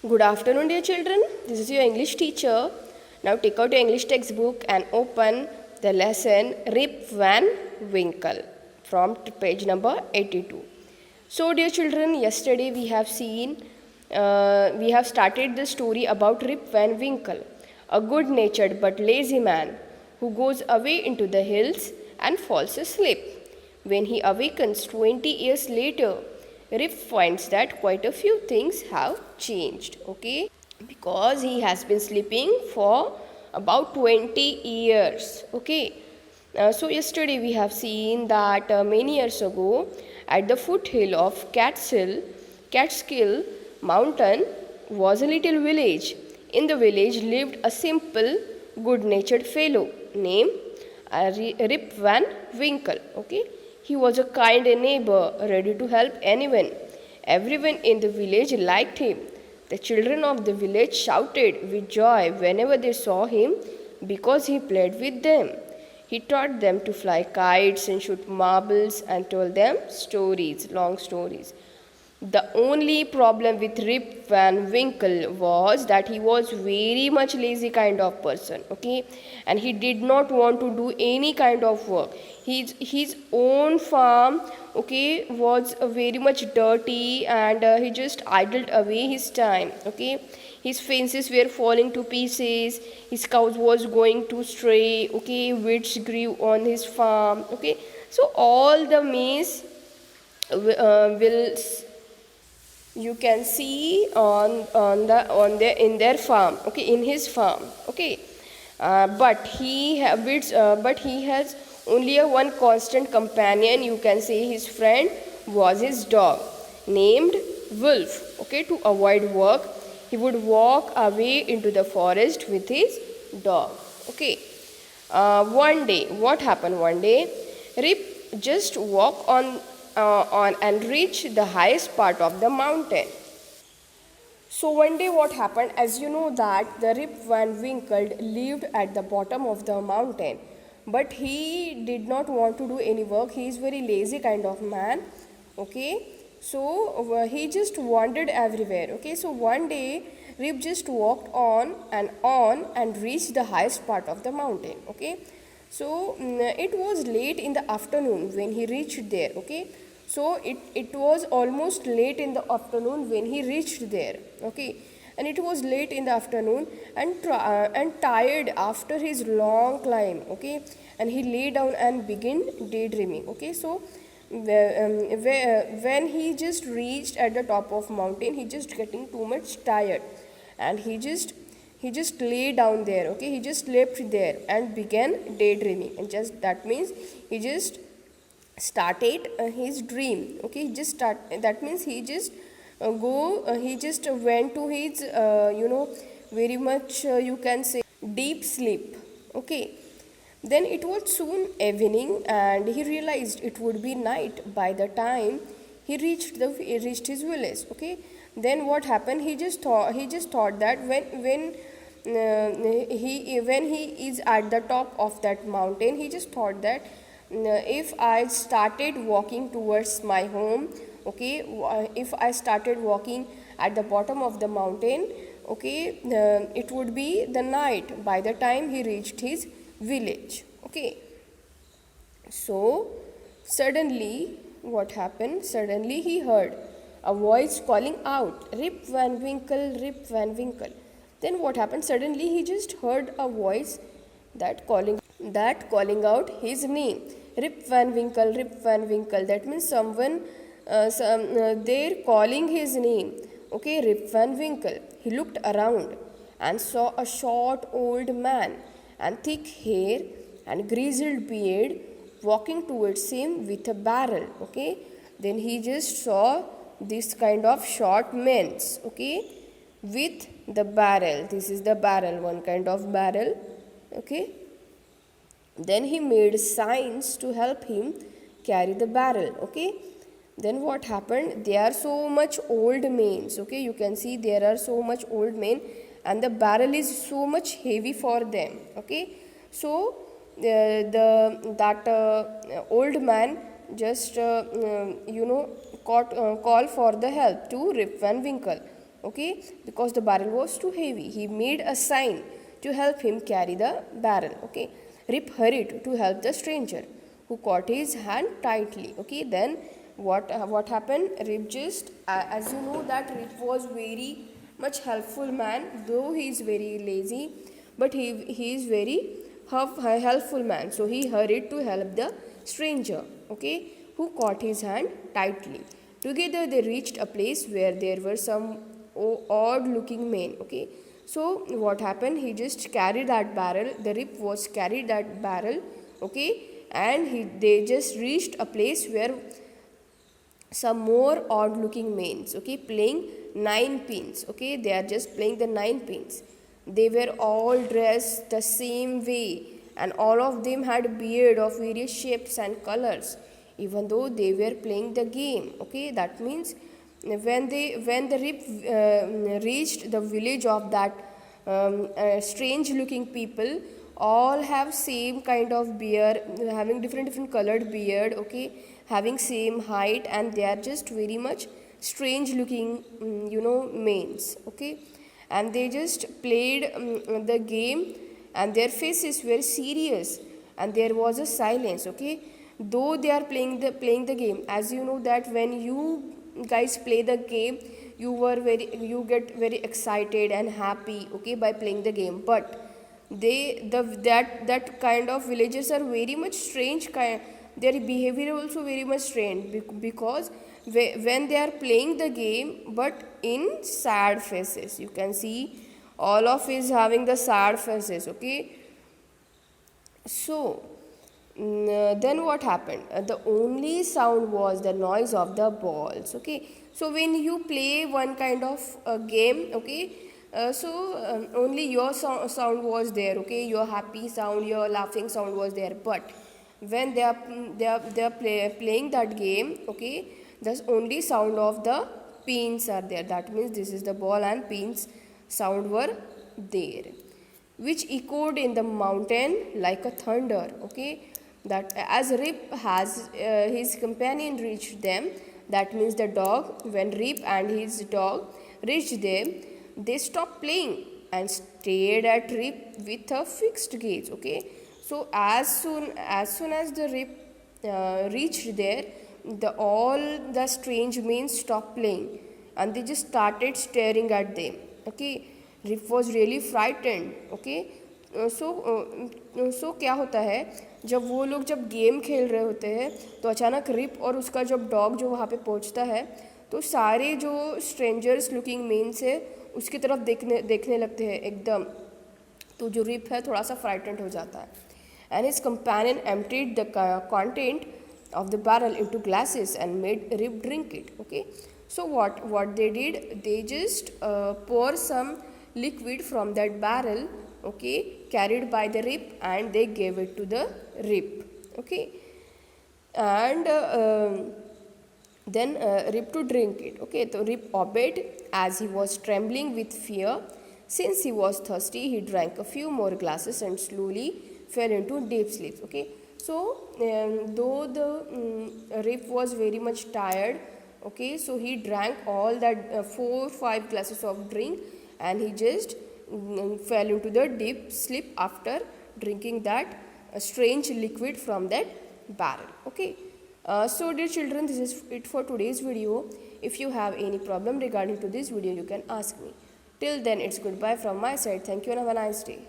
Good afternoon, dear children. This is your English teacher. Now take out your English textbook and open the lesson Rip Van Winkle from page number 82. So, dear children, yesterday we have started the story about Rip Van Winkle, a good-natured but lazy man who goes away into the hills and falls asleep. When he awakens 20 years later, Rip finds that quite a few things have changed, okay? Because he has been sleeping for about 20 years, okay? So yesterday we have seen that many years ago at the foothill of Catskill mountain was a little village. In the village lived a simple, good-natured fellow named Rip Van Winkle, okay? He was a kind neighbor, ready to help anyone. Everyone in the village liked him. The children of the village shouted with joy whenever they saw him because he played with them. He taught them to fly kites and shoot marbles and told them stories, long stories. The only problem with Rip Van Winkle was that he was very much lazy kind of person, okay, and he did not want to do any kind of work. His own farm, okay, was very much dirty, and he just idled away his time, okay. His fences were falling to pieces. His cows was going to stray, okay. Weeds grew on his farm, okay. So all the maize will you can see in their farm, okay, in his farm, okay. But he has only a one constant companion. You can say his friend was his dog named Wolf, okay. To avoid work, he would walk away into the forest with his dog, okay. One day, what happened one day? Rip just walked on and reached the highest part of the mountain. So one day what happened, as you know that the Rip Van Winkle lived at the bottom of the mountain, but he did not want to do any work. He is very lazy kind of man, okay. So he just wandered everywhere, okay. So one day Rip just walked on and reached the highest part of the mountain, okay. So it was late in the afternoon when he reached there, okay. So it was almost late in the afternoon when he reached there, okay. And it was late in the afternoon and tired after his long climb, okay. And he lay down and began daydreaming, okay. So when he just reached at the top of mountain, he just getting too much tired, and he just lay down there, okay. He just slept there and began daydreaming, and just that means he just started his dream, okay. That means he just he just went to his very much you can say deep sleep, okay. Then it was soon evening, and he realized it would be night by the time he reached his village, okay. Then what happened? He just thought that when he is at the top of that mountain, he just thought that if I started walking towards my home, okay, if I started walking at the bottom of the mountain, okay, it would be the night by the time he reached his village, okay. So suddenly what happened? Suddenly he heard a voice calling out, Rip Van Winkle, Rip Van Winkle. Then what happened? Suddenly he just heard a voice that calling out his name, Rip Van Winkle, Rip Van Winkle. That means someone they're calling his name, okay, Rip Van Winkle. He looked around and saw a short old man and thick hair and grizzled beard walking towards him with a barrel, okay. Then he just saw this kind of short men, okay, with the barrel. This is the barrel, one kind of barrel, okay. Then he made signs to help him carry the barrel, okay. Then what happened? There are so much old men, okay. You can see there are so much old men, and the barrel is so much heavy for them, okay. So that old man just call for the help to Rip Van Winkle. okay, because the barrel was too heavy. He made a sign to help him carry the barrel, okay. Rip hurried to help the stranger, who caught his hand tightly, okay. Then what happened? Rip just, as you know that Rip was very much helpful man, though he is very lazy, but he is very helpful man. So he hurried to help the stranger, okay, who caught his hand tightly. Together they reached a place where there were some odd looking men, okay. So what happened? He just carried that barrel. The Rip was carried that barrel, okay, and they just reached a place where some more odd looking men, okay, playing nine pins, okay. They are just playing the nine pins. They were all dressed the same way, and all of them had beard of various shapes and colors, even though they were playing the game, okay. That means when the Rip reached the village of that strange looking people, all have same kind of beard, having different colored beard, okay, having same height, and they are just very much strange looking mains, okay. And they just played the game, and their faces were serious, and there was a silence, okay. Though they are playing the game, as you know that when you guys play the game, you get very excited and happy, okay, by playing the game. But that kind of villagers are very much strange kind. Their behavior also very much strange, because when they are playing the game, but in sad faces, you can see all of is having the sad faces, okay. So then what happened? The only sound was the noise of the balls, okay. So when you play one kind of game, okay, only your sound was there, okay, your happy sound, your laughing sound was there. But when they are playing that game, okay, the only sound of the pins are there. That means this is the ball and pins sound were there, which echoed in the mountain like a thunder, okay. That as Rip has his companion reached them, that means the dog, when Rip and his dog reached them, they stopped playing and stared at Rip with a fixed gaze, okay. So as soon as the Rip reached there, all the strange men stopped playing, and they just started staring at them, okay. Rip was really frightened, okay. सो क्या होता है, जब वो लोग जब game खेल रहे होते हैं, तो अचानक रिप और उसका जब डॉग जो वहाँ पे पहुँचता है, तो सारे जो स्ट्रेंजर्स लुकिंग मेन्स है उसकी तरफ देखने लगते हैं एकदम. तो जो रिप है थोड़ा सा फ्राइटेंड हो जाता है. And his companion emptied the content of the barrel into glasses and made Rip drink it, okay. So what they did, they just pour some liquid from that barrel, okay, carried by the Rip, and they gave it to the Rip, okay. And then Rip to drink it, okay. So Rip obeyed as he was trembling with fear. Since he was thirsty, he drank a few more glasses and slowly fell into deep sleep, okay. So though the Rip was very much tired, okay, so he drank all that 4-5 glasses of drink, and he just fell into the deep sleep after drinking that strange liquid from that barrel, okay. So dear children, this is it for today's video. If you have any problem regarding to this video, you can ask me. Till then, it's goodbye from my side. Thank you and have a nice day.